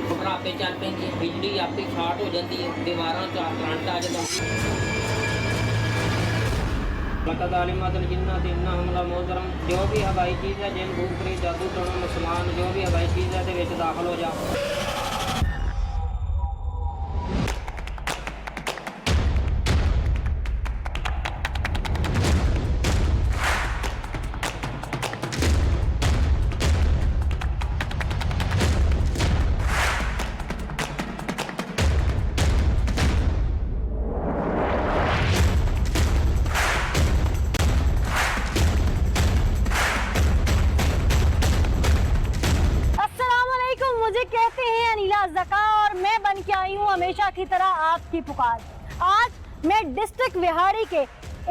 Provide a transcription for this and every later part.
Motor आपे चल पैंदी है, बिजली आपे शार्ट हो जाती है, दीवारों च करंट आ जाता जिन्ना हमला मोहतरम जो भी हवाई चीज़ है जिन भूखरी जादू टोना मुसलमान जो भी हवाई चीज़ है दाखिल हो जाओ। मुझे कहते हैं अनीला ज़का और मैं बन के आई हूँ हमेशा की तरह आपकी पुकार। आज मैं डिस्ट्रिक्ट विहाड़ी के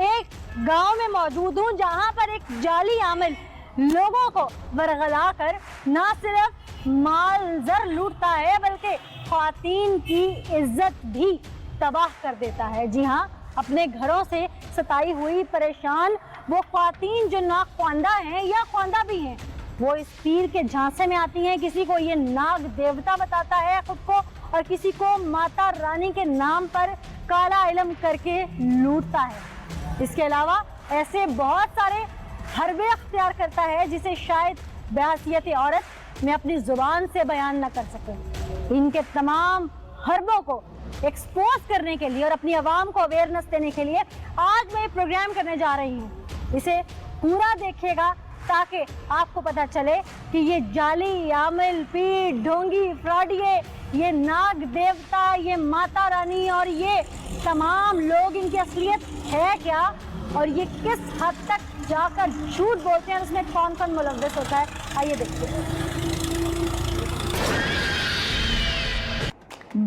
एक गांव में मौजूद हूँ जहां पर एक जाली आमिल लोगों को बरगला कर ना सिर्फ माल जर लूटता है बल्कि ख्वातीन की इज्जत भी तबाह कर देता है। जी हाँ, अपने घरों से सताई हुई परेशान वो ख्वातीन जो ना ख्वांदा हैं या ख्वांदा भी हैं, वो इस पीर के झांसे में आती हैं। किसी को ये नाग देवता बताता है खुद को और किसी को माता रानी के नाम पर काला इल्म करके लूटता है। इसके अलावा ऐसे बहुत सारे हरबे अख्तियार करता है जिसे शायद बहसियत औरत मैं अपनी जुबान से बयान न कर सकूं। इनके तमाम हरबों को एक्सपोज करने के लिए और अपनी आवाम को अवेयरनेस देने के लिए आज मैं प्रोग्राम करने जा रही हूँ। इसे पूरा देखिएगा ताकि आपको पता चले कि ये जाली आमिल पीर ढोंगी फ्रॉडिये, ये नाग देवता, ये माता रानी और ये तमाम लोग, इनकी असलियत है क्या और ये किस हद तक जाकर झूठ बोलते हैं, उसमें कौन कौन मुलव्वस होता है, आइए देखते हैं।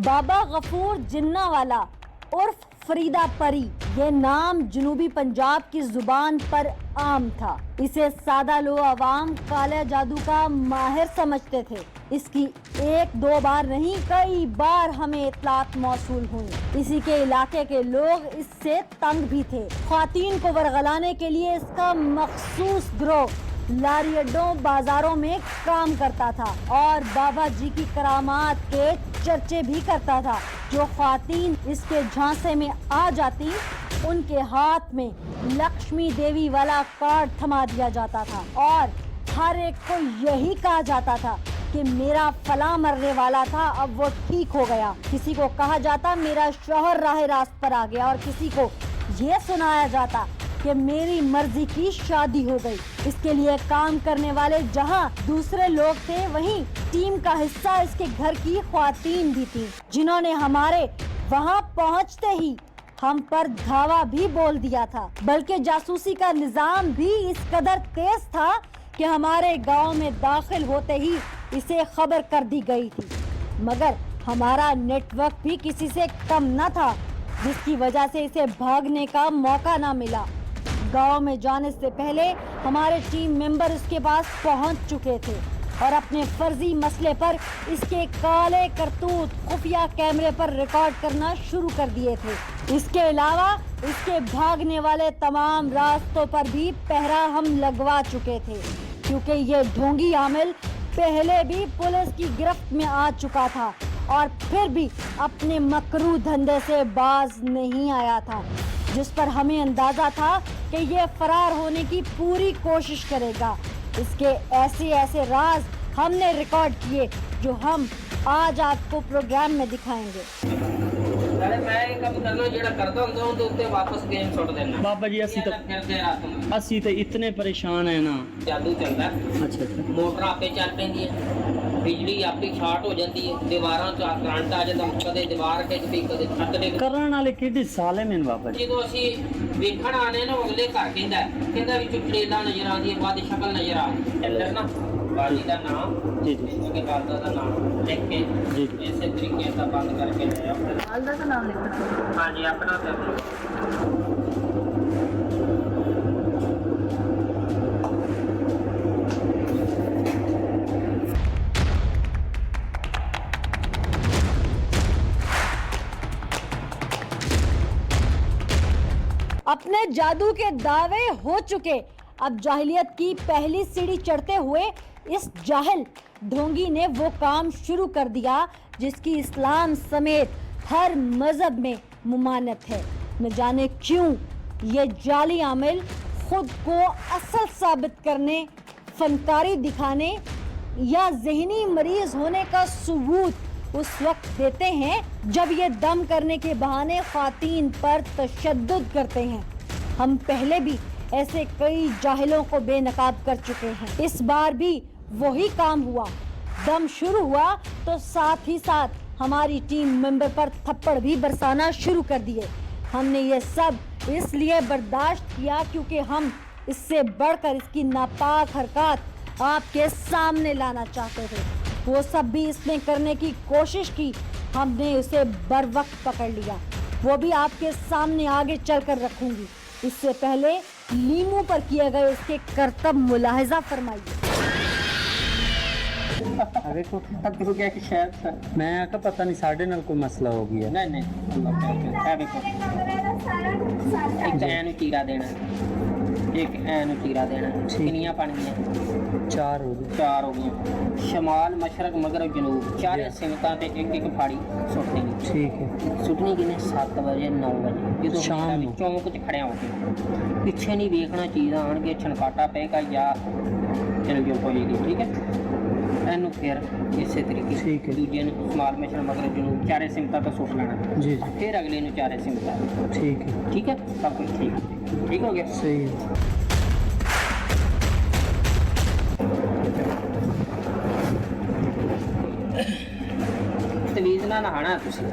बाबा गफूर जिन्नावाला उर्फ फरीदा परी, ये नाम जनूबी पंजाब की जुबान पर आम था। इसे सादा लो अवाम काले जादू का माहिर समझते थे। इसकी एक दो बार नहीं कई बार हमें इत्तलात मौसूल हुई। इसी के इलाके के लोग इससे तंग भी थे। ख्वातीन को वरगलाने के लिए इसका मखसूस गिरोह लारी अड्डों बाजारों में काम करता था और बाबा जी की करामात के चर्चे भी करता था। जो ख्वातीन इसके झांसे में आ जाती उनके हाथ में लक्ष्मी देवी वाला कार्ड थमा दिया जाता था और हर एक को यही कहा जाता था कि मेरा फला मरने वाला था, अब वो ठीक हो गया। किसी को कहा जाता मेरा शौहर राह रास्त पर आ गया और किसी को ये सुनाया जाता कि मेरी मर्जी की शादी हो गई। इसके लिए काम करने वाले जहां दूसरे लोग थे, वहीं टीम का हिस्सा इसके घर की ख्वातीन भी थी, जिन्होंने हमारे वहां पहुंचते ही हम पर धावा भी बोल दिया था। बल्कि जासूसी का निजाम भी इस कदर तेज था कि हमारे गांव में दाखिल होते ही इसे खबर कर दी गई थी। मगर हमारा नेटवर्क भी किसी से कम न था, जिसकी वजह से इसे भागने का मौका न मिला। गांव में जाने से पहले हमारे टीम मेंबर इसके पास पहुंच चुके थे और अपने फर्जी मसले पर इसके काले करतूत खुफिया कैमरे पर रिकॉर्ड करना शुरू कर दिए थे। इसके अलावा इसके भागने वाले तमाम रास्तों पर भी पहरा हम लगवा चुके थे, क्योंकि ये ढोंगी आमिल पहले भी पुलिस की गिरफ्त में आ चुका था और फिर भी अपने मकरू धंधे से बाज नहीं आया था, जिस पर हमें अंदाजा था कि ये फरार होने की पूरी कोशिश करेगा। इसके ऐसे ऐसे राज हमने रिकॉर्ड किए जो हम आज आपको प्रोग्राम में दिखाएंगे। मैं कम करना जेड़ा करदा हुंदा उनदे उत्ते वापस गेम छोड़ देना। बाबा जी असी तो इतने परेशान है ना। जादू चलता है। अच्छा। मोटर आपे चल पैंदी है, बिजली आपे शार्ट हो जाती है, दीवारों च करंट आ जाता, कदे दीवार के दी कदे छत दे ਕਰਨ ਵਾਲੇ ਕਿਹੜੇ ਸਾਲੇ ਨੇ ਬਾਬਾ ਜੀ? ਜਦੋਂ ਅਸੀਂ ਵੇਖਣ ਆਨੇ ਨਾ ਅਗਲੇ ਘਰ ਕਹਿੰਦਾ ਵਿੱਚ ਚੜੇਲਾ ਨਜ਼ਰ ਆਉਂਦੀ ਹੈ, ਬਾਦੀ ਸ਼ਕਲ ਨਜ਼ਰ ਆਉਂਦੀ ਹੈ। ਅੰਦਰ ਨਾ बाजी का नाम जी उसके दादा का नाम लिख के जी ऐसे तरीके से बंद करके दादा का नाम लिखना। हाँ जी, अपना कर लो। अपने जादू के दावे हो चुके, अब जाहिलियत की पहली सीढ़ी चढ़ते हुए इस जाहिल ढोंगी ने वो काम शुरू कर दिया जिसकी इस्लाम समेत हर मजहब में मुमानत है। न जाने क्यों ये जाली आमिल खुद को असल साबित करने, फनकारी दिखाने या ज़हनी मरीज होने का सबूत उस वक्त देते हैं जब ये दम करने के बहाने ख्वातीन पर तशद्दुद करते हैं। हम पहले भी ऐसे कई जाहिलों को बेनकाब कर चुके हैं। इस बार भी वही काम हुआ। दम शुरू हुआ तो साथ ही साथ हमारी टीम मेंबर पर थप्पड़ भी बरसाना शुरू कर दिए। हमने ये सब इसलिए बर्दाश्त किया क्योंकि हम इससे बढ़कर इसकी नापाक हरकत आपके सामने लाना चाहते थे। वो सब भी इसने करने की कोशिश की, हमने उसे बर वक्त पकड़ लिया। वो भी आपके सामने आगे चलकर रखूंगी। इससे पहले लीमू पर किए गए उसके करतब मुलाहिजा फरमाइए। अरे को तू क्या कि शायद सर मैं आका पता नहीं साढ़े नाल कोई मसला हो गया। नहीं है देखो एक ऐन चीरा देना, एक ऐन चीरा देना। कितनियां बन गई? चार हो गए। चार हो गई। शमाल मशरक मगरब जनूब चारे सिमतां ते एक एक फाड़ी सुट देनी। ठीक है। सुटनी किने 7 वजे 9 वजे जो शाम ਨੂੰ चौंक च खड़े होके पिछे नहीं देखना चीज़ आनगे छनकाटा पेगा या चल जो होएगी। ठीक है। एनु फिर इसे तरीके ठीक है। दूजे ने शमाल मशरक मगरब जनूब चारे सिमतां तो सुट लेना। जी फिर अगले ने चारे सिमतां। ठीक है। ठीक है, सब कुछ ठीक हो गया। सही है। तमीज ना नहाना तुसी।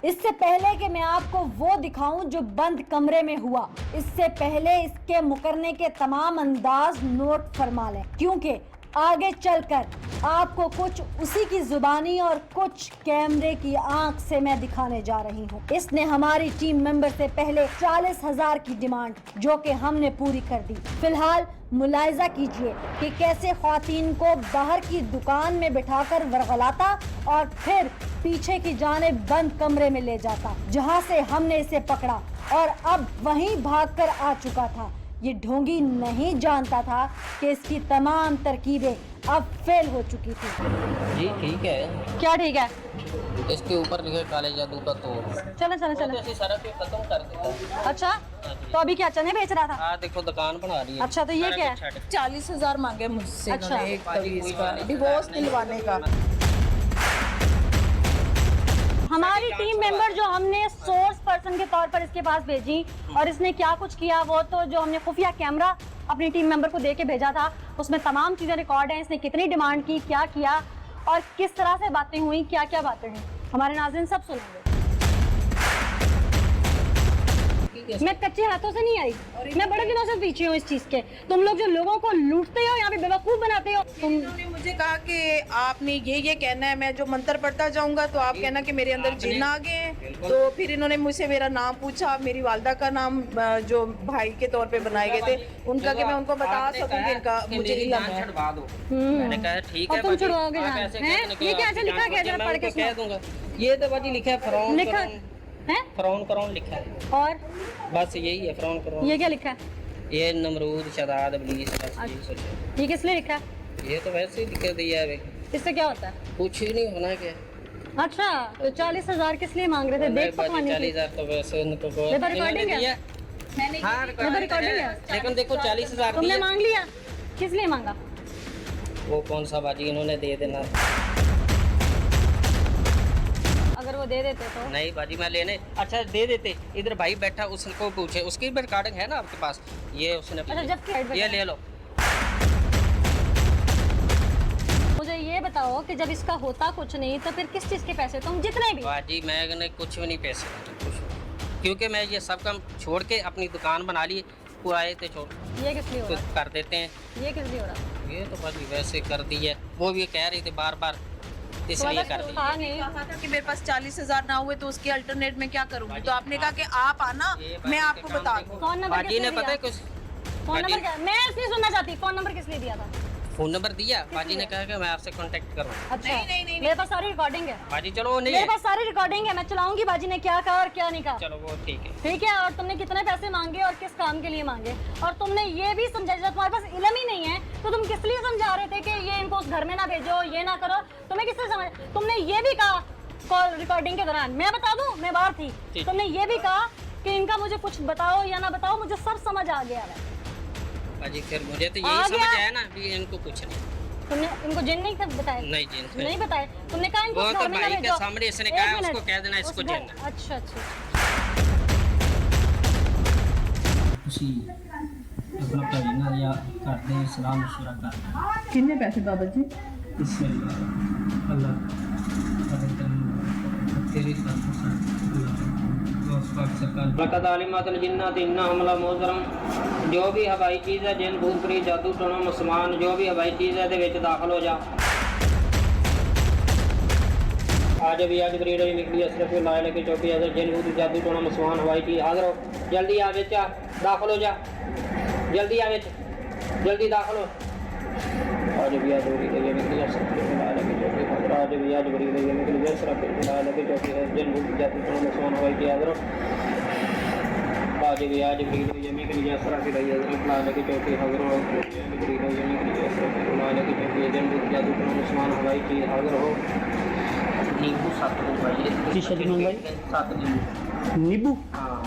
इससे पहले कि मैं आपको वो दिखाऊं जो बंद कमरे में हुआ, इससे पहले इसके मुकरने के तमाम अंदाज नोट फरमा लें, क्योंकि आगे चलकर आपको कुछ उसी की जुबानी और कुछ कैमरे की आंख से मैं दिखाने जा रही हूँ। इसने हमारी टीम मेंबर से पहले 40,000 की डिमांड जो कि हमने पूरी कर दी। फिलहाल मुलाहिजा कीजिए कि कैसे ख्वातीन को बाहर की दुकान में बिठाकर वरगलाता और फिर पीछे की जानिब बंद कमरे में ले जाता, जहाँ से हमने इसे पकड़ा और अब वहीं भागकर आ चुका था। ये ढोंगी नहीं जानता था कि इसकी तमाम तरकीबें अब फेल हो चुकी थी। जी ठीक है। क्या ठीक है? इसके ऊपर लिखे काले जादू का तोड़। चलो चलो चलो। ऐसी सड़क पे खत्म कर देता। अच्छा, तो अभी क्या चने बेच रहा था? हाँ देखो दुकान बना रही है। अच्छा, तो ये क्या है? 40,000 मांगे मुझसे अच्छा। इन्होंने एक तवीज़ का डिवोर्स दिलवाने का। हमारी टीम मेंबर जो हमने सोर्स पर्सन के तौर पर इसके पास भेजी और इसने क्या कुछ किया वो तो जो हमने खुफिया कैमरा अपनी टीम मेंबर को दे के भेजा था उसमें तमाम चीज़ें रिकॉर्ड हैं। इसने कितनी डिमांड की, क्या किया और किस तरह से बातें हुई, क्या क्या बातें हैं, हमारे नाज़रीन सब सुनेंगे। मैं कच्चे हाथों से नहीं आई, मैं बड़े दिनों से पीछे हूँ इस चीज के। तुम लोग जो लोगों को लूटते हो, यहाँ पे बेवकूफ बनाते हो। उन्होंने मुझे कहा कि आपने ये कहना है, मैं जो मंत्र पढ़ता जाऊंगा तो आप कहना कि मेरे अंदर जिन्न आ गए हैं। तो फिर इन्होंने मुझसे मेरा नाम पूछा, मेरी वालदा का नाम जो भाई के तौर पे बनाए गए थे उनका, कि मैं उनको बता सकूं कि इनका मुझे इल्म है। छुड़वा दो। मैंने कहा ठीक है। तुम छुड़वाओगे जान? ये कैसे लिखा गया, जरा पढ़ के कह दूंगा। ये तो बाजी लिखा है फरौन। लिखा है फरौन लिखा है और बस यही है फरौन। ये क्या लिखा है? ये नमरूद शदाद इब्लीस बस यही कुछ है। ये किस लिए लिखा है? ये तो वैसे ही लिख दिया है। इससे क्या होता है? कुछ ही नहीं होना क्या। अच्छा, तो 40,000 किस लिए मांग रहे थे? देख पकवाने 40,000 तो वैसे उनको रिकॉर्डिंग है। हाँ रिकॉर्डिंग है। लेकिन देखो 40,000 तुमने मांग लिया, किस लिए मांगा? वो कौन सा बाजी इन्होंने दे देना। अगर वो दे देते तो नहीं बाजी मैं लेने अच्छा दे देते। इधर भाई बैठा उसको पूछे, उसकी भी रिकॉर्डिंग है ना आपके पास? ये उसने अच्छा, जब ये ले लो। मुझे ये बताओ कि जब इसका होता कुछ नहीं तो फिर किस चीज़ के पैसे? तुम जितने भी बाजी मैंने कुछ भी नहीं पैसे, क्योंकि मैं ये सब काम छोड़ के अपनी दुकान बना ली। पुराए थे छोड़, ये किस लिए हो रहा कर देते हैं। ये किस लिए हो रहा? ये तो बाजी वैसे कर दी है। वो भी कह रही थी बार बार, इसलिए कर दी। हाँ नहीं, कहा था कि मेरे पास 40,000 ना हुए तो उसके अल्टरनेट में क्या करूंगी। तो आपने कहा कि आप आना, मैं आपको बता दूँ। फोन नंबर बाजी ने पता है कुछ फोन नंबर क्या? मैं इसलिए सुनना चाहती, फोन नंबर किस लिए दिया था? फोन नंबर दिया, बाजी ने कहा कि मैं आपसे कांटेक्ट करूँ। अच्छा नहीं। मेरे पास सारी रिकॉर्डिंग है, बाजी चलो वो नहीं मेरे है, पास सारी रिकॉर्डिंग है, मैं चलाऊंगी बाजी ने क्या कहा और क्या नहीं कहा। चलो वो ठीक है। ठीक है, और तुमने कितने पैसे मांगे और किस काम के लिए मांगे, और तुमने ये भी समझा, जब तुम्हारे पास इल्म ही नहीं है तो तुम किस लिए समझा रहे थे कि ये इनको उस घर में ना भेजो, ये ना करो, तुम्हें किससे समझ। तुमने ये भी कहा कॉल रिकॉर्डिंग के दौरान, मैं बता दूं मैं बाहर थी, तुमने ये भी कहा कि इनका मुझे कुछ बताओ या ना बताओ, मुझे सब समझ आ गया है। बाजी फिर मुझे तो आ यही गया? समझ आया ना भी इनको कुछ नहीं। तुमने इनको जिन नहीं बताया? नहीं जिन तो नहीं बताए, तुमने कहा इनको वो उस तो घर में ना भाई के भेजो। सामने इसने एक कहा मिनट, उसको कह देना उस इसको घर- जिन। अच्छा अच्छा। ਤੁਸੀਂ ਆਪਣਾ ਭਾਈ ਨਾਲ ਜਾਂ ਕਰਦੇ ਸਲਾਹ ਮਸ਼ਵਰਾ ਕਰਦੇ कितने पैसे दादा जी? ਇਸ ਲਈ ਅੱਲਾਹ ਸਾਡੇ ਤੇਰੀ सरकार बरकत आलिमातुल जिन्नात इन्नहुम लमुजरम, जो भी हवाई चीज़ है, जिन भूत प्रेत जादू टोना मुसलमान, जो भी हवाई चीज़ है ਦੇ ਵਿੱਚ ਦਾਖਲ ਹੋ ਜਾ। आज भी आज ब्रीड निकली अशरफ लाए लेके चौकी अगर जिन भूत जादू टोना मुसलमान हवाई चीज़ हाजिर हो, जल्दी आ विच आ, दाखिल हो जा, जल्दी आ विच, जल्दी दाखिल हो। आज भी आज ब्रीड निकली अशरफ लाए लेके चौकी हाजिर, आज भी आज ब्रीड निकली अशरफ लाए लेके चौकी जिन भूत जादू टोना मुसलमान हवाई चीज़ हाजिर हो। आज भी आज ब्रीड जमी के लिए अशरफ लाए लेके चौकी हाजिर हो, ब्रीड जमी के लिए अशरफ लाए लेके चौकी जिन भूत जादू टोना मुसलमान हवाई चीज़ हाजिर हो। नींबू 7 भाई, जी शरीमान भाई 7 नींबू। नींबू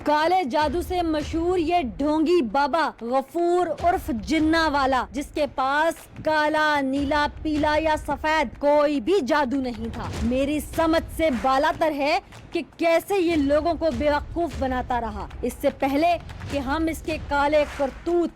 काले जादू से मशहूर ये ढोंगी बाबा गफूर उर्फ जिन्ना वाला, जिसके पास काला, नीला, पीला या सफेद कोई भी जादू नहीं था, मेरी समझ से बालातर है कि कैसे ये लोगों को बेवकूफ बनाता रहा। इससे पहले कि हम इसके काले करतूत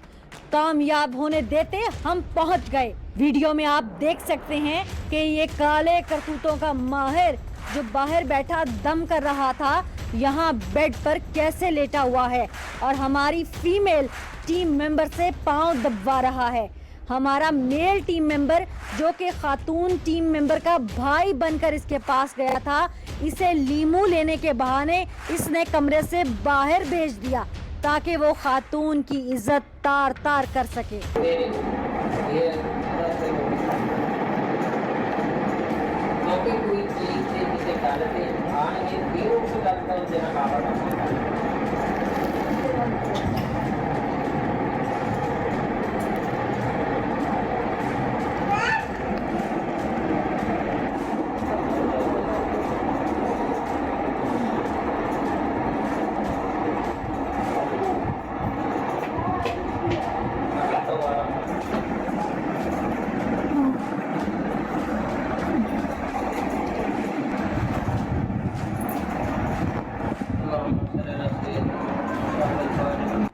कामयाब होने देते, हम पहुंच गए। वीडियो में आप देख सकते हैं कि ये काले करतूतों का माहिर जो बाहर बैठा दम कर रहा था, यहाँ बेड पर कैसे लेटा हुआ है और हमारी फीमेल टीम मेंबर से पांव दबवा रहा है। हमारा मेल टीम मेंबर जो कि खातून टीम मेंबर का भाई बनकर इसके पास गया था, इसे लीमू लेने के बहाने इसने कमरे से बाहर भेज दिया ताकि वो खातून की इज्जत तार तार कर सके। कोई चीज से जिसे डालते आने फिर उसको लगता है देना बाबा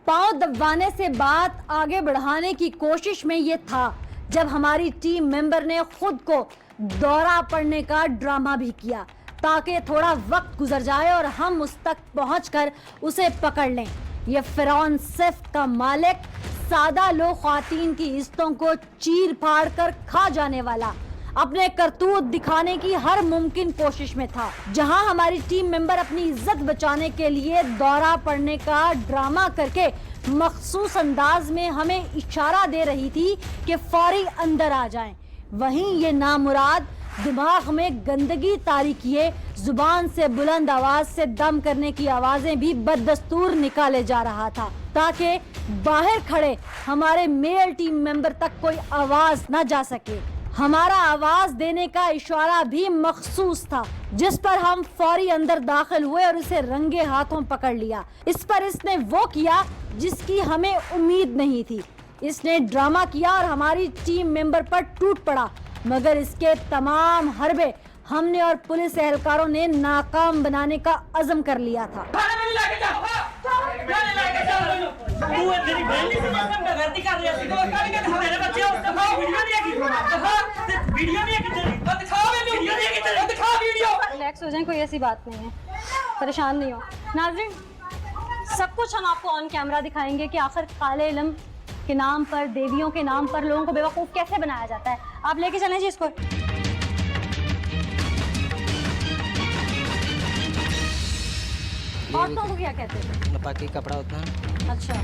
पांव दबाने से बात आगे बढ़ाने की कोशिश में ये था जब हमारी टीम मेंबर ने खुद को दौरा पड़ने का ड्रामा भी किया ताकि थोड़ा वक्त गुजर जाए और हम उस तक पहुंचकर उसे पकड़ लें। ये फिरौन सिफ्त का मालिक सादा लो ख्वातीन की इज्जतों को चीर फाड़ कर खा जाने वाला अपने करतूत दिखाने की हर मुमकिन कोशिश में था। जहां हमारी टीम मेंबर अपनी इज्जत बचाने के लिए दौरा पड़ने का ड्रामा करके मखसूस अंदाज में हमें इशारा दे रही थी कि फौरी अंदर आ जाएं, वहीं ये नामुराद दिमाग में गंदगी तारी किए जुबान से बुलंद आवाज से दम करने की आवाजें भी बददस्तूर निकाले जा रहा था ताकि बाहर खड़े हमारे मेल टीम मेंबर तक कोई आवाज न जा सके। हमारा आवाज देने का इशारा भी मखसूस था, जिस पर हम फौरी अंदर दाखिल हुए और उसे रंगे हाथों पकड़ लिया। इस पर इसने वो किया जिसकी हमें उम्मीद नहीं थी। इसने ड्रामा किया और हमारी टीम मेंबर पर टूट पड़ा, मगर इसके तमाम हरबे हमने और पुलिस एहलकारों ने नाकाम बनाने का अज़म कर लिया था। रिलैक्स हो जाएं, कोई ऐसी बात नहीं है, परेशान नहीं हो। नाज़रीन, सब कुछ हम आपको ऑन कैमरा दिखाएंगे कि आखिर काले इल्म के नाम पर, देवियों के नाम पर लोगों को बेवकूफ़ कैसे बनाया जाता है। आप लेके चलें जी इसको। औरतों को क्या कहते हैं? नपाकी कपड़ा होता है। अच्छा।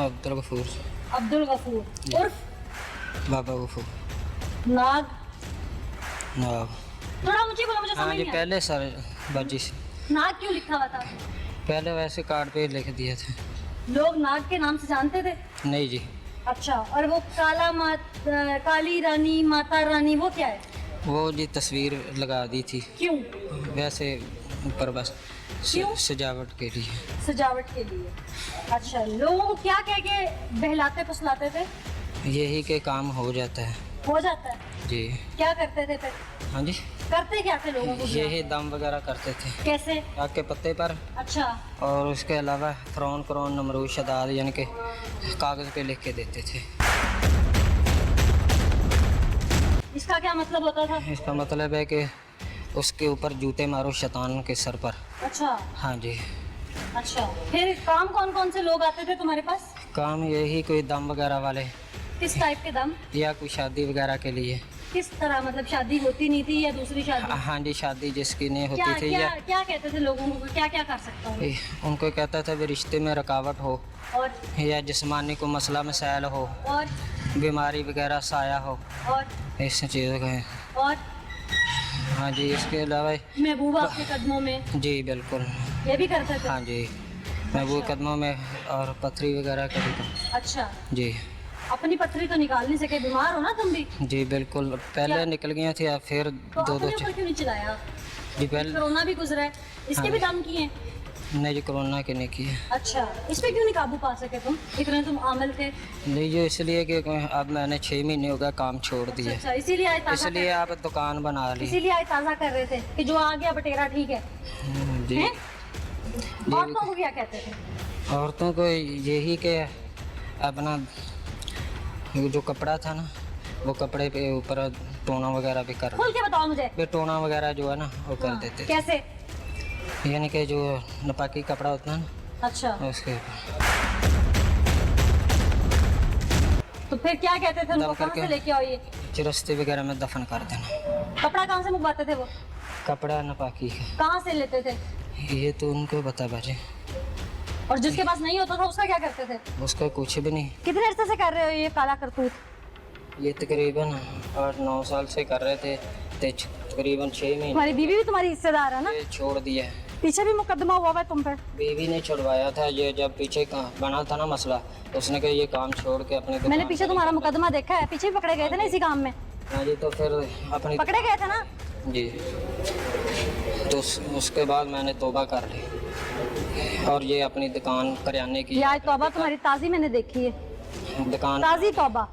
नाम अब्दुल गफूर, अब्दुल गफूर उर्फ बाबा गफूर। नाग। नाग, थोड़ा ऊंची बोलो, मुझे हाँ समझ जी, नहीं पहले सर बाजी से आया। नाग क्यों लिखा हुआ था? पहले वैसे कार्ड पे लिख दिए थे। लोग नाग के नाम से जानते थे? नहीं जी, अच्छा, और वो काली रानी, माता रानी, वो क्या है? वो जी तस्वीर लगा दी थी क्यों? वैसे ऊपर बस क्यों? सजावट के लिए। सजावट के लिए। अच्छा, लोगों को क्या कह के बहलाते फुसलाते थे? यही के काम हो जाता है हो जाता है। जी। क्या करते थे फिर? हाँ जी, करते क्या थे लोगों को? यही दम वगैरह करते थे कैसे? आग के पत्ते पर, अच्छा, और उसके अलावा फ़रौन क़ुरआन नमरूद शदाद यानी कि कागज़ पे लिख के देते थे। इसका क्या मतलब होता था? इसका मतलब है कि उसके ऊपर जूते मारो शैतान के सर पर। अच्छा हाँ जी। अच्छा, फिर काम कौन कौन से लोग आते थे तुम्हारे पास? काम यही कोई दम वगैरह वाले, किस टाइप के दम? या कोई शादी वगैरह के लिए। किस तरह, मतलब शादी होती नहीं थी या दूसरी शादी? हाँ जी, शादी जिसकी नहीं क्या होती थी क्या या क्या कहते थे लोगों को? क्या क्या कर सकता हूँ? उनको कहता था भी रिश्ते में रुकावट हो, और या जिस्मानी को मसला मसाइल हो, और बीमारी वगैरह साया हो, और इस चीज़ों का है। और हाँ जी, इसके अलावा महबूबा आपके कदमों में, जी बिल्कुल। ये भी करते थे? हाँ जी, महबूब कदमों में, और पथरी वगैरह का भी काम। अच्छा, जी अपनी पथरी तो निकाल नहीं सके, बीमार हो ना तुम भी? जी बिल्कुल, पहले क्या? निकल गया थी, फिर तो दो अपने दो ऊपर क्यों नहीं चलाया? जी पहले कोरोना भी गुजरा है, इसके हाँ। भी दम किए? नहीं जी, कोरोना के नहीं किए। अच्छा, इस पे क्यों नहीं काबू पा सके तुम? इतने तुम आमल थे। नहीं जी, इसलिए कि अब मैंने 6 महीने हो गया काम छोड़ दिया, अच्छा, इसीलिए आए ताज़ा इसलिए आप दुकान बना ली। इसीलिए आए ताज़ा कर रहे थे कि जो आ गया बटेरा ठीक है। जी हैं? औरतों को क्या कहते थे? औरतों को यही कि अपना जो कपड़ा था ना, वो कपड़े पे ऊपर टोना वगैरह भी कर, खोल के बताओ मुझे। पे टोना वगैरह जो है ना वो कर हाँ, देते थे। कैसे? यानी कि जो नापाकी कपड़ा होता है ना, अच्छा, उसके तो फिर क्या कहते थे उनको? दम कहाँ करके। से लेके आओ ये चिरस्ते वगैरह में दफन कर देना। कपड़ा? कहाँ से मंगवाते थे वो? कपड़ा नापाकी का, कहाँ से लेते थे? ये तो उनको बता बाजे, और जिसके पास नहीं होता था उसका क्या करते थे? उसका कुछ भी नहीं। कितने अरसे से कर रहे हो ये काला करतूत? ये तकरीबन 8-9 साल से कर रहे थे, तो तकरीबन 6 महीने तुम्हारी बीवी भी तुम्हारी हिस्सेदार है ना? ये छोड़ दिया है। पीछे भी मुकदमा हुआ है तुम पर। बीवी ने छुड़वाया था, ये जब पीछे का बना था ना मसला, उसने कहा ये काम छोड़ के अपने मैंने पीछे तुम्हारा मुकदमा देखा है, पीछे भी पकड़े गए थे ना इसी काम में? हाँ जी, तो फिर अपनी पकड़े गए थे ना? जी, तो उसके बाद मैंने तौबा कर ली, और ये अपनी दुकान करियाने की ये आज तौबा तुम्हारी ताज़ी मैंने देखी है, दुकान। ताज़ी तौबा।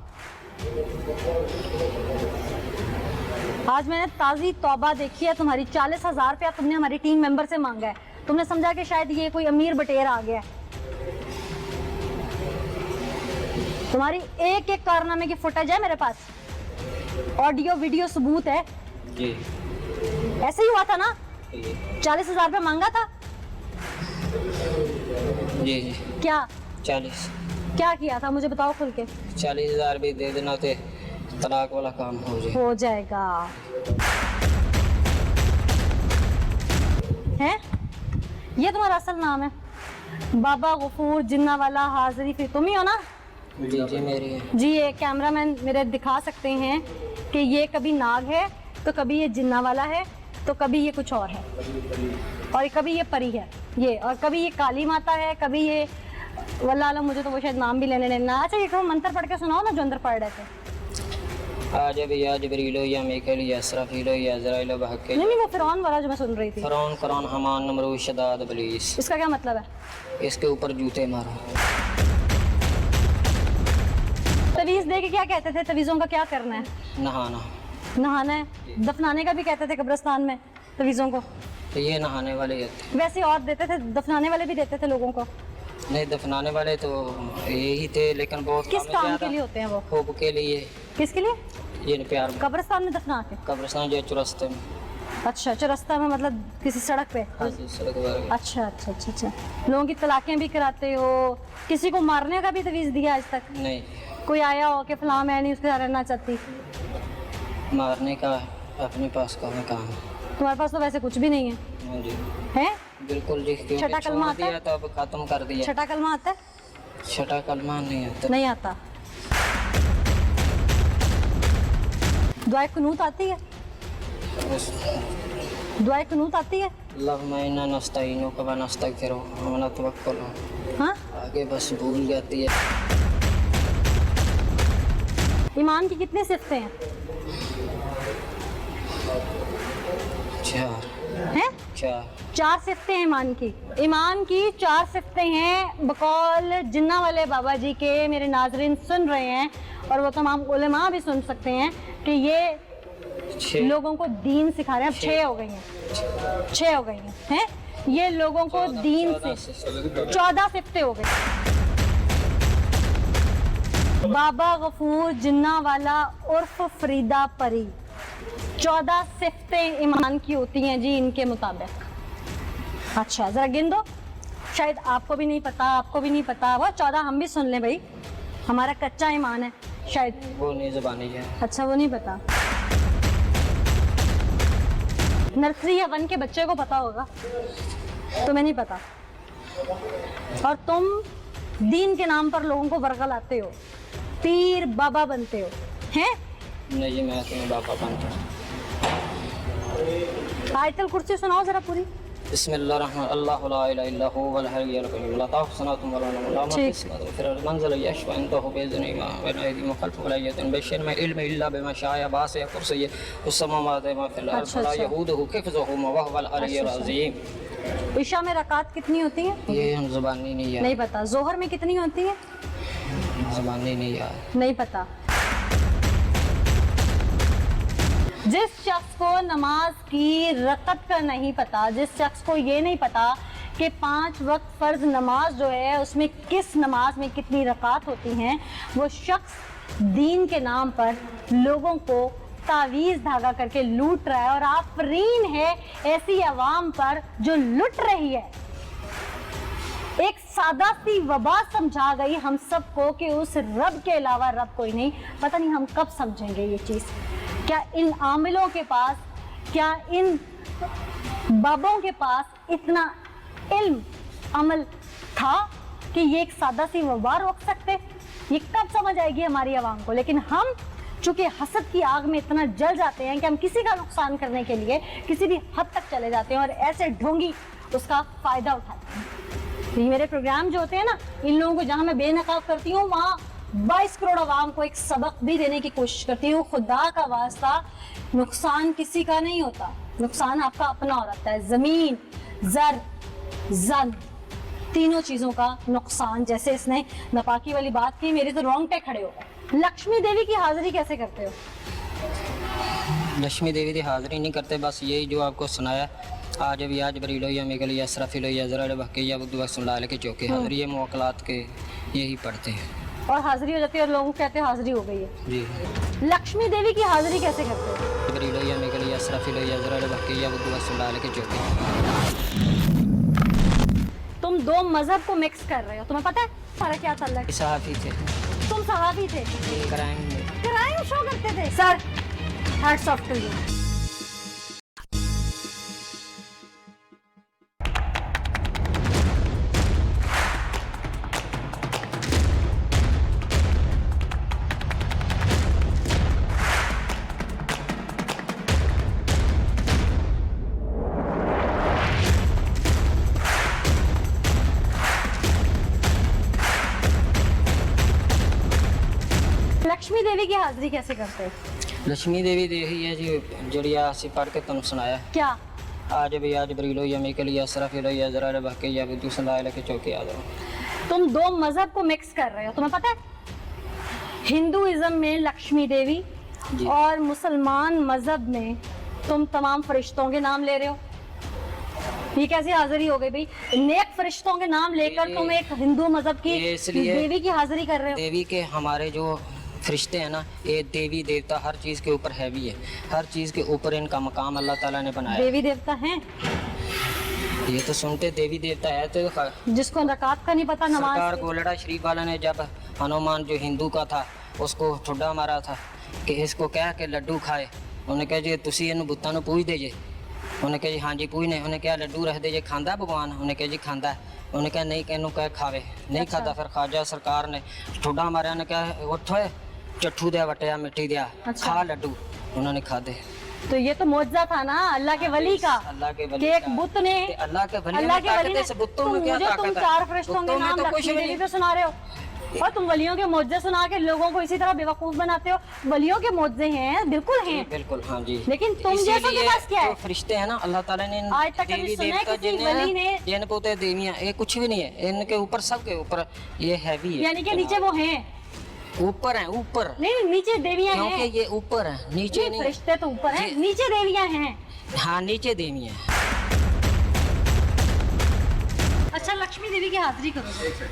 आज मैंने ताज़ी तौबा देखी है तुम्हारी। 40,000 रुपया तुमने हमारी टीम मेंबर से मांगा है। तुमने समझा कि शायद ये कोई अमीर बटेर आ गया है। तुम्हारी एक एक कारनामे की फुटेज है मेरे पास, ऑडियो वीडियो सबूत है। जी ऐसे ही हुआ था ना? जी 40,000 रुपया मांगा था? जी जी क्या 40 क्या किया था मुझे बताओ खुल के। 40,000 भी दे देना, तो तलाक वाला काम हो जाएगा। हैं? ये तुम्हारा असल नाम है? बाबा गफूर जिन्ना वाला हाजिरी, फिर तुम ही हो ना? जी जी मेरी है। जी, ये कैमरामैन मेरे दिखा सकते हैं कि ये कभी नाग है, तो कभी ये जिन्ना वाला है, तो कभी ये कुछ और है, और कभी ये परी है ये, और कभी ये काली माता है, कभी ये वल्लाह आलम, मुझे तो वो शायद नाम भी लेने देना। अच्छा, ये तो मंत्र पढ़ के सुनाओ ना जो अंदर पढ़ रहे थे। आज भी या जबरीलो या मीकाईल या इसराफीलो या इज़राइल बहके, नहीं, वो फिरौन वाला जो मैं सुन रही थी, फ़रौन क़ुरआन हमान नमरूद शदाद इब्लीस, इसका क्या मतलब है? इसके ऊपर जूते मारो। तवीज़ दे के क्या कहते थे? तवीज़ों का क्या करना है? नहाना, नहाना है। दफनाने का भी कहते थे कब्रिस्तान में तवीज़ों को? तो ये नहाने वाले होते। वैसे और देते थे, दफनाने वाले भी देते थे लोगों को? नहीं, दफनाने वाले तो यही थे, लेकिन बहुत किस कम, काम ज़्यादा के लिए होते हैं वो? खूब के लिए। किसके लिए? ये प्यार में कब्रिस्तान में दफना के? कब्रिस्तान जो चुरस्ते में। अच्छा, चौरस्ता में, मतलब किसी सड़क पे? हाँ जी, सड़क पर। अच्छा अच्छा अच्छा अच्छा। लोगों की तलाकें भी कराते हो? किसी को मारने का भी तवीज़ दिया आज तक? नहीं, कोई आया हो कि फलां मैं नहीं उसके साथ रहना चाहती? मारने का अपने पास का है काम। तुम्हारे पास तो वैसे कुछ भी नहीं है? हाँ जी है? बिल्कुल जी, क्योंकि छठा कलमा छोड़ आता है? दिया तो अब खत्म कर दिया। छठा कलमा आता है? छठा कलमा नहीं आता। नहीं आता। दुआए कुनूत आती है? दुआए कुनूत आती है? अल्लाहुम्मा इन्ना नस्तईनुका व नस्तगफिरुका व नतवक्कलु। हाँ, आगे बस भूल जाती है। ईमान की कितनी सिफतें हैं? 4 हैं? 4 सिफतें हैं ईमान की। ईमान की 4 सिफतें हैं। बकौल जिन्ना वाले बाबा जी के मेरे नाजरीन सुन रहे हैं और वो तमाम उलेमा भी सुन सकते हैं कि ये 6 लोगों को दीन सिखा रहे हैं। अब 6 हो गई हैं, 6 हो गई हैं। ये लोगों को दीन से 14 सिफतें हो गई। बाबा गफूर जिन्ना वाला उर्फ फरीदा परी, 14 सिफतें ईमान की होती हैं जी इनके मुताबिक। अच्छा जरा गिन दो, शायद आपको भी नहीं पता, आपको भी नहीं पता। वो 14 हम भी सुन लें भाई, हमारा कच्चा ईमान है शायद। वो नहीं ज़बानी है। अच्छा वो नहीं पता। नर्सरी या 1 के बच्चे को पता होगा, तुम्हें नहीं पता। और तुम दीन के नाम पर लोगों को वर्गलाते हो, पीर बाबा बनते हो हैं? नहीं जी, मैं तुम्हें बाबा बनता। आयतल कुर्सी सुनाओ जरा पूरी। बिस्मिल्लाहिर्रहमानिर्रहीम। अल्लाहु ला इलाहा इल्ला हुवल हय्युल क़य्यूम ला ताखुज़ुहु सिनतुन वला नौम फिर मंज़िल यशफ़अ इंदहु बिइज़्निही मा बैना अयदीहिम व ख़ल्फ़हुम वला यअतूना बिशैइन मिन इल्मिही इल्ला बिमा शाअ वासिअ कुर्सियुहु समावाति व फिल अर्ज़ वला यऊदुहु हिफ़्ज़ुहुमा व हुवल अलिय्युल अज़ीम। ईशा में रकात कितनी होती है? ये हम ज़बानी नहीं याद। नहीं पता। जोहर में कितनी होती है? ज़बानी नहीं याद। नहीं पता। जिस शख्स को नमाज की रकत का नहीं पता, जिस शख्स को ये नहीं पता कि 5 वक्त फ़र्ज नमाज जो है उसमें किस नमाज में कितनी रकात होती हैं, वो शख्स दीन के नाम पर लोगों को तावीज़ धागा करके लूट रहा है। और आफरीन है ऐसी अवाम पर जो लुट रही है। एक सादा सी वबा समझा गई हम सबको कि उस रब के अलावा रब कोई नहीं। पता नहीं हम कब समझेंगे ये चीज़। क्या इन आमिलों के पास, क्या इन बाबों के पास इतना इल्म अमल था कि ये एक सादा सी वबा रोक सकते? ये कब समझ आएगी हमारी आवाम को? लेकिन हम चूंकि हसद की आग में इतना जल जाते हैं कि हम किसी का नुकसान करने के लिए किसी भी हद तक चले जाते हैं और ऐसे ढोंगी उसका फ़ायदा उठाते हैं। तो ये मेरे प्रोग्राम जो होते हैं ना, इन लोगों को जहाँ मैं बेनकाब करती हूँ वहाँ 22 करोड़ आवाम को एक सबक भी देने की कोशिश करती हूँ। खुदा का वास्ता, नुकसान किसी का नहीं होता, नुकसान आपका अपना हो रहता है। ज़मीन, ज़र, जन, तीनों चीज़ों का नुकसान। जैसे इसने नापाकी वाली बात की, मेरे तो रोंगटे खड़े हो गए। लक्ष्मी देवी की हाजिरी कैसे करते हो? लक्ष्मी देवी की हाजिरी नहीं करते, बस यही जो आपको सुनाया, आज भी आज बरीडो या मिगल या असरफिल या ज़रा बक्की या बुद्ध वसमलाल के चौके हाजिरी, ये मुवक्कलात के यही पढ़ते हैं और हाजिरी हो जाती है और लोगों को कहते हैं हाजिरी हो गई है जी। लक्ष्मी देवी की हाजिरी कैसे करते हो? बरीडो या मिगल या असरफिल या ज़रा बक्की या बुद्ध वसमलाल के चौके। तुम 2 मजहब को मिक्स कर रहे हो, तुम्हें पता है हमारा क्या ताल्लुक है? सहाफ़ी थे, तुम सहाबी थे, क्राइम शो करते थे। Sir, hats off to you. Lakshmi Devi की हाजिरी कैसे करते हो? लक्ष्मी देवी दे ही है जी, जड़िया से पढ़ के तुम सुनाया। क्या? आज भी आज बरीलो या मिकल या असरफिल या ज़रा बक्की या बुद्ध वसमलाल के चौके आ जाओ। तुम 2 मजहब को मिक्स कर रहे हो, तुम्हें पता है? हिंदुइज्म में लक्ष्मी देवी और मुसलमान मजहब में तुम तमाम फरिश्तों के नाम ले रहे हो। ये कैसी हाजिरी हो गई भाई? नेक फरिश्तों के नाम लेकर तुम एक हिंदू मजहब की देवी की हाजिरी कर रहे हो। देवी के हमारे जो फरिश्ते हैं ना, ये देवी देवता हर चीज़ के ऊपर हैवी है, हर चीज़ के ऊपर इनका मकाम अल्लाह ताला ने बनाया। देवी देवता हैं? ये तो सुनते देवी देवता है तो जिसको रकात का नहीं पता, नमाज सरकार गोलड़ा शरीफ वाला ने जब हनुमान जो हिंदू का था उसको ठुड्डा मारा था कि इसको कह के लड्डू खाए, उन्हें कहा जी तुसी इन्हू बुत्तां नू पूज दे जे, उन्हें कहा जी हाँ जी पूजने, उन्हें कहा लड्डू रख दे जे खांदा भगवान, उन्हें कहा जी खांदा, उन्हें कहा नहीं कहनू कह खावे नहीं खाता। फिर ख्वाजा सरकार ने ठुडा मारिया ने कहा उठो चट्ठू दिया वटिया मिट्टी दिया खा लड्डू, उन्होंने खाधे। तो ये तो मौजज़ा था ना अल्लाह के वली का, अल्लाह के वली कि एक बुत ने अल्लाह के वली ने से बुतों में क्या मुझे तुम ताकत है? 4 फरिश्तों के नाम लक्ष्मी देवी पे सुना रहे हो और तुम वलियों के मौजज़े सुना के लोगों को इसी तरह बेवकूफ बनाते हो। वलियों के मौजज़े हैं, बिल्कुल हैं, बिल्कुल हाँ जी। लेकिन तुम जैसों के पास क्या है? फरिश्ते हैं ना अल्लाह ताला ने आज तक कभी सुना है किसी वली ने? जिन पोते देवियां ये कुछ भी नहीं है, इनके ऊपर सबके ऊपर ये हैवी है, यानी कि नीचे वो हैं, ऊपर है ऊपर, नहीं नीचे देवियां हैं, क्योंकि ये ऊपर है नीचे नहीं। फरिश्ते तो ऊपर हैं, नीचे देवियां हैं। हाँ नीचे देवियां। अच्छा लक्ष्मी देवी की हाजिरी करो,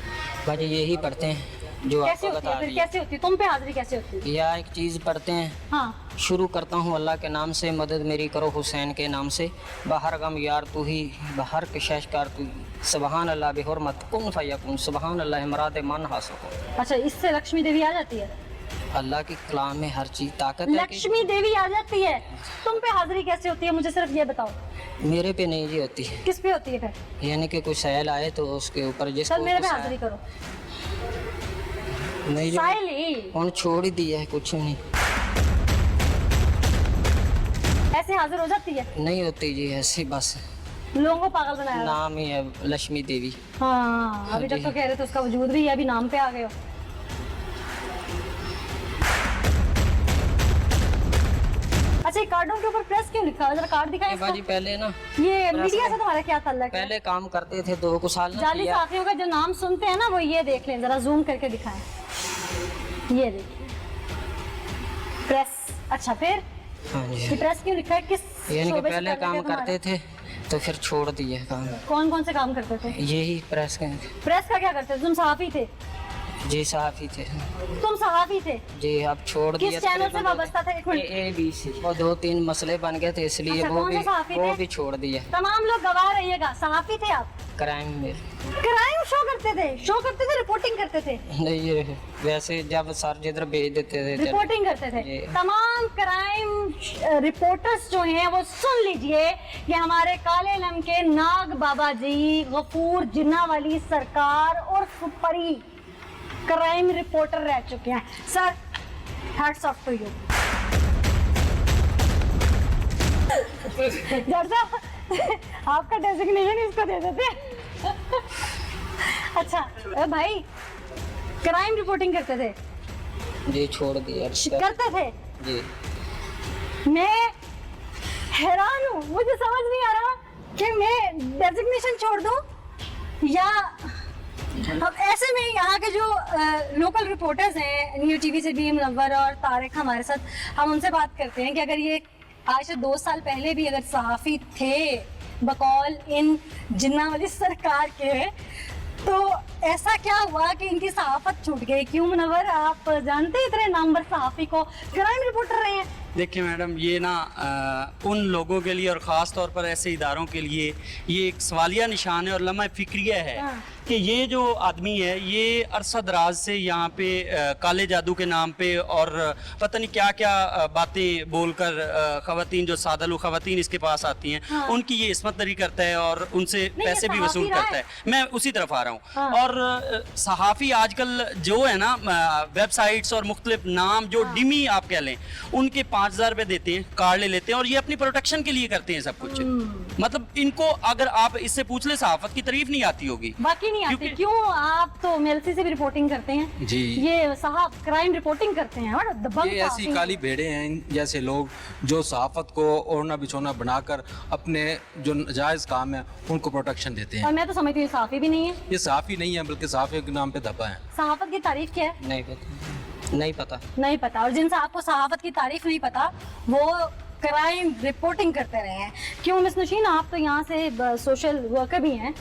भाजी यही पढ़ते हैं जो कैसे आपको होती बता है? फिर दिया। कैसे होती है? तुम पे हाजिरी कैसे होती है? या एक चीज़ पढ़ते हैं, हाँ शुरू करता हूँ अल्लाह के नाम से, मदद मेरी करो हुसैन के नाम से, बाहर गम यार तू ही, बाहर कशकार तू, सुबहान अल्लाह बेहुरमत कुन फयकुन, सुबहान अल्लाह मराद मन हासिल हो। अच्छा इससे लक्ष्मी देवी आ जाती है? अल्लाह के कलाम में हर चीज़ ताकत है कि लक्ष्मी देवी आ जाती है। तुम पे हाजिरी कैसे होती है मुझे सिर्फ ये बताओ, मेरे पे नहीं जी होती, किस पे होती है फिर? यानी कि कोई सैल आए तो उसके ऊपर जिसको चल मेरे पे सैल- हाजिरी करो। नहीं जी साइली उन छोड़ ही दिया है, कुछ नहीं ऐसे हाजिर हो जाती है, नहीं होती जी ऐसी, बस लोगों को पागल बनाया हुआ। नाम ही है लक्ष्मी देवी। हाँ अभी तक तो कह रहे थे उसका वजूद भी है, अभी नाम पे आ गए हो। अच्छा ये कार्डों के ऊपर प्रेस क्यों लिखा है? जरा कार्ड दिखाएं इसका। बाजी पहले ना ये मीडिया से तुम्हारा क्या ताल्लुक है? पहले काम करते थे 2 साल ना जाली किया। साथियों का जो नाम सुनते हैं ना वो ये देख लें, जरा जूम करके दिखाएं, ये देखिए प्रेस। अच्छा फिर हाँ जी ये प्रेस क्यों लिखा है? किस यानी कि शोबे से पहले ताल्लुक काम है तुम्हारा? करते थे तो फिर छोड़ दिए काम, कौन कौन से काम करते थे? यही प्रेस के। प्रेस का क्या करते थे? तुम सहाफी थे? जी सहाफी थे तुम सहाफी थे? जी, अब छोड़ दिया। किस चैनल से वाबस्ता थे? एक मिनट, ABC और 2-3 मसले बन गए थे इसलिए अच्छा, कौन से सहाफी थे? वो भी छोड़ दिए। तमाम लोग गवाह रहिएगा, सहाफी थे आप? क्राइम में क्राइम शो करते थे? शो करते थे, रिपोर्टिंग करते थे? नहीं ये वैसे जब सर जिधर भेज देते थे रिपोर्टिंग करते थे। जी। तमाम क्राइम रिपोर्टर्स जो हैं वो सुन लीजिए कि हमारे काले लम के नाग बाबा जी, गफूर जिन्नावाली सरकार और परी क्राइम रिपोर्टर रह चुके हैं। Sir hats off to you. जज साहब आपका डेजिग्नेशन इसको दे देते। अच्छा भाई क्राइम रिपोर्टिंग करते थे? जी छोड़ दिया करते थे? जी। मैं हैरान हूँ, मुझे समझ नहीं आ रहा कि मैं डेजिग्नेशन छोड़ दूँ या अब ऐसे में यहाँ के जो लोकल रिपोर्टर्स हैं, न्यू टीवी से भी मुनव्वर और तारिक हमारे साथ, हम उनसे बात करते हैं कि अगर ये आज से 2 साल पहले भी अगर सहाफ़ी थे बकौल इन जिन्ना वाली सरकार के, तो ऐसा क्या हुआ कि इनकी सहाफत छूट गई? क्यों मुनव्वर, आप जानते हैं इतने नामवर सहाफ़ी को, क्राइम रिपोर्टर रहे हैं? देखिए मैडम ये ना उन लोगों के लिए और ख़ास तौर पर ऐसे इदारों के लिए ये एक सवालिया निशान है और लम्हा फ़िक्रिया है कि ये जो आदमी है ये अरसा दराज से यहाँ पे काले जादू के नाम पे और पता नहीं क्या क्या बातें बोलकर ख़वातीन जो सादलू ख़वातीन इसके पास आती हैं उनकी ये इस्मत दरी करता है और उनसे पैसे भी वसूल करता है। मैं उसी तरफ आ रहा हूँ। और सहाफ़ी आजकल जो है ना वेबसाइट्स और मुख्तलिफ नाम जो डिमी आप कह लें उनके 5,000 रुपये देते हैं, कार्ड ले लेते हैं और ये अपनी प्रोटेक्शन के लिए करते हैं सब कुछ। मतलब इनको अगर आप इससे पूछ ले सहाफत की तारीफ नहीं आती होगी। बाकी नहीं आती क्यों? आप तो मेलसी से भी रिपोर्टिंग करते हैं जी, ये साहब क्राइम रिपोर्टिंग करते हैं और दबंग ये ऐसी सहाफ़ी काली भेड़े हैं इन जैसे लोग जो सहाफत को ओढ़ना बिछोना बनाकर अपने जो जायज़ काम है उनको प्रोटेक्शन देते और हैं। मैं तो समझती हूँ सहाफ़ी भी नहीं है, ये सहाफ़ी नहीं है बल्कि सहाफ़ी के नाम पे दबा है। सहाफत की तारीफ क्या है? नहीं पता, नहीं पता। नहीं पता। और जिनसे आपको सहाफत की तारीफ नहीं पता वो क्राइम रिपोर्टिंग करते रहे हैं। क्यों मिस नशीन, आप तो यहाँ से सोशल वर्कर भी हैं,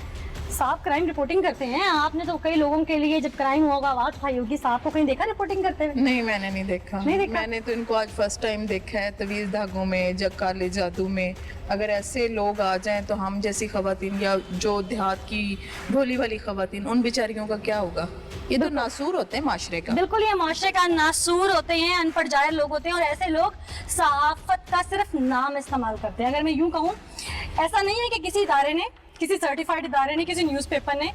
साहब क्राइम रिपोर्टिंग करते हैं, आपने तो कई लोगों के लिए जब क्राइम होगा आवाज़ उठाई होगी, साहब को कहीं देखा रिपोर्टिंग करते हुए? नहीं मैंने नहीं देखा। नहीं देखा? मैंने तो इनको आज फर्स्ट टाइम देखा है तवीज़ धागों में, जग काले जादू में। अगर ऐसे लोग आ जाएं तो हम जैसी खवातीन या जो देहात की भोली वाली खवातीन, उन बेचारियों का क्या होगा? ये तो नासूर होते हैं माशरे का। बिल्कुल, ये माशरे का नासूर होते हैं, अनपढ़ जाहिल लोग होते हैं और ऐसे लोग सहाफत का सिर्फ नाम इस्तेमाल करते हैं। अगर मैं यूं कहूँ, ऐसा नहीं है कि किसी इदारे ने किसी सर्टिफाइड इदारे ने, किसी न्यूज़पेपर ने,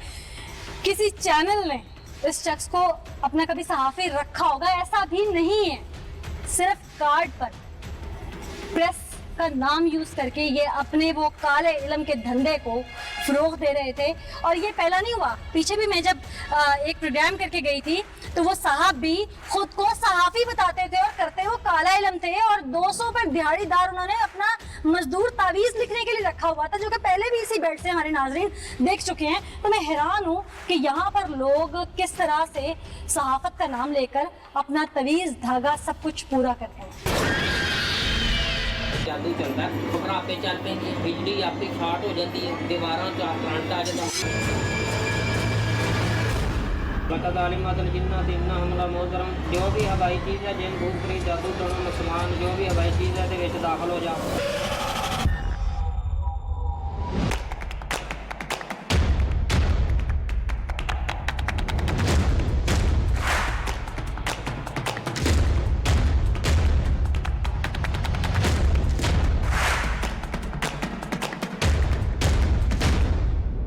किसी चैनल ने इस शख्स को अपना कभी सहाफ़ी रखा होगा, ऐसा भी नहीं है। सिर्फ कार्ड पर प्रेस का नाम यूज करके ये अपने वो काले इल्म के धंधे को फरोग दे रहे थे। और ये पहला नहीं हुआ, पीछे भी मैं जब एक प्रोग्राम करके गई थी तो वो साहब भी खुद को सहाफ़ी बताते थे और करते वो काला इल्म थे, और 200 पर दिहाड़ीदार उन्होंने अपना मजदूर तावीज़ लिखने के लिए रखा हुआ था, जो कि पहले भी इसी बेल्ट से हमारे नाजरीन देख चुके हैं। तो मैं हैरान हूँ कि यहाँ पर लोग किस तरह से सहाफ़त का नाम लेकर अपना तवीज़ धागा सब कुछ पूरा करते हैं। जादू चलता है, खबर आपे चल पैंदी है, बिजली आपकी खाट हो जाती है, दीवारां च करंट आ जाता जिन्ना हमला मोहतरम, जो भी हवाई चीज़ है, जिन भूतरी जादू टोना मुसलमान, जो भी हवाई चीज़ है दे विच दाखिल हो जा।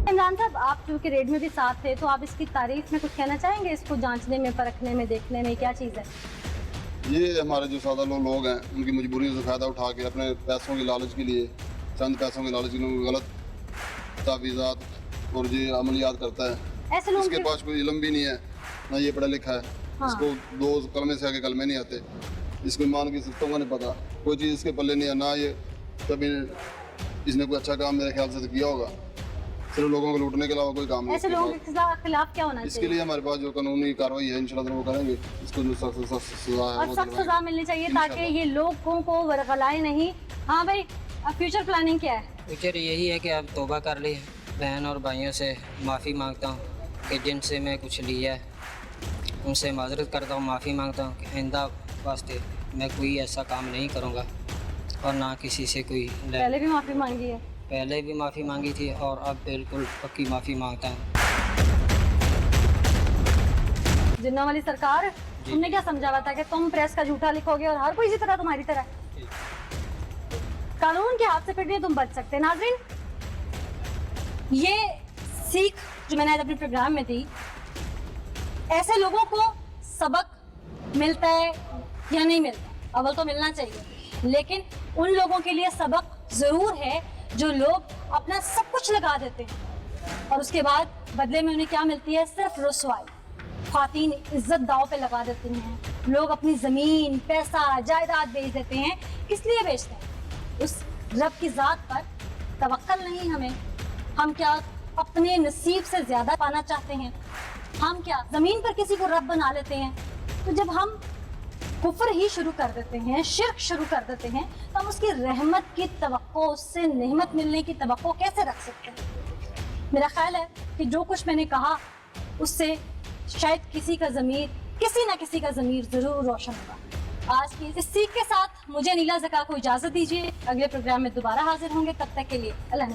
इमरान साहब, आप क्योंकि रेड में भी साथ थे, तो आप इसकी तारीफ में कुछ कहना चाहेंगे? इसको जांचने में, परखने में, देखने में क्या चीज़ है? ये हमारे जो सादा लोग हैं, उनकी मजबूरियों से फ़ायदा उठा के अपने पैसों की लालच के लिए, चंद पैसों की लालच के लिए गलत तावीज़ात और ये अमलियात करता है। ऐसे लोग इसके पास कोई इल्म भी नहीं है, ना ये पढ़ा लिखा है। हाँ। इसको 2 कलमे से आगे कलमे नहीं आते, इसको ईमान की सिफ्तों का नहीं पता, कोई चीज़ इसके पल्ले नहीं है। ना ये कभी इसने कोई अच्छा काम मेरे ख्याल से किया होगा, सिर्फ लोगों को लूटने के अलावा कोई काम नहीं। ऐसे लोगों के खिलाफ क्या होना इसके चाहिए? लिए हमारे पास जो कानूनी कार्रवाई है इंशाल्लाह वो करेंगे, इसको सख्त सजा है और वो सख्त दिलवाएंगे। सजा मिलनी चाहिए ताकि ये लोगों को वरगलाए नहीं। हाँ भाई, अब फ्यूचर प्लानिंग क्या है? फ्यूचर यही है कि अब तौबा कर ली, बहन और भाइयों से माफ़ी मांगता हूँ कि जिनसे मैं कुछ लिया है उनसे माजरत करता हूँ, माफ़ी मांगता हूँ कि आइंदा वास्ते मैं कोई ऐसा काम नहीं करूँगा और ना किसी से कोई पहले भी माफी मांगी है। पहले भी माफ़ी मांगी थी और अब बिल्कुल पक्की माफ़ी मांगता हूँ। जिन्ना वाली सरकार, तुमने क्या समझा हुआ था कि तुम प्रेस का झूठा लिखोगे और हर कोई इसी तरह तुम्हारी तरह? कानून के हाथ से फिर नहीं तुम बच सकते। नाज़रीन, ये सीख जो मैंने आज अपने प्रोग्राम में दी, ऐसे लोगों को सबक मिलता है या नहीं मिलता? अव्वल तो मिलना चाहिए, लेकिन उन लोगों के लिए सबक ज़रूर है जो लोग अपना सब कुछ लगा देते हैं और उसके बाद बदले में उन्हें क्या मिलती है? सिर्फ रुसवाई। ख़वातीन इज्जत दाव पे लगा देती हैं, लोग अपनी ज़मीन, पैसा, जायदाद बेच देते हैं। किस लिए बेचते हैं? उस रब की ज़ात पर तवक्कल नहीं हमें। हम क्या अपने नसीब से ज़्यादा पाना चाहते हैं? हम क्या ज़मीन पर किसी को रब बना लेते हैं? तो जब हम कुफ्र ही शुरू कर देते हैं, शिर्क शुरू कर देते हैं, तो हम उसकी रहमत की तवक्को, उससे नेमत मिलने की तवक्को कैसे रख सकते हैं? मेरा ख्याल है कि जो कुछ मैंने कहा उससे शायद किसी ना किसी का ज़मीर ज़रूर रोशन होगा। आज की इस सीख के साथ मुझे नीला ज़का को इजाज़त दीजिए। अगले प्रोग्राम में दोबारा हाजिर होंगे, तब तक के लिए अल्लाह ने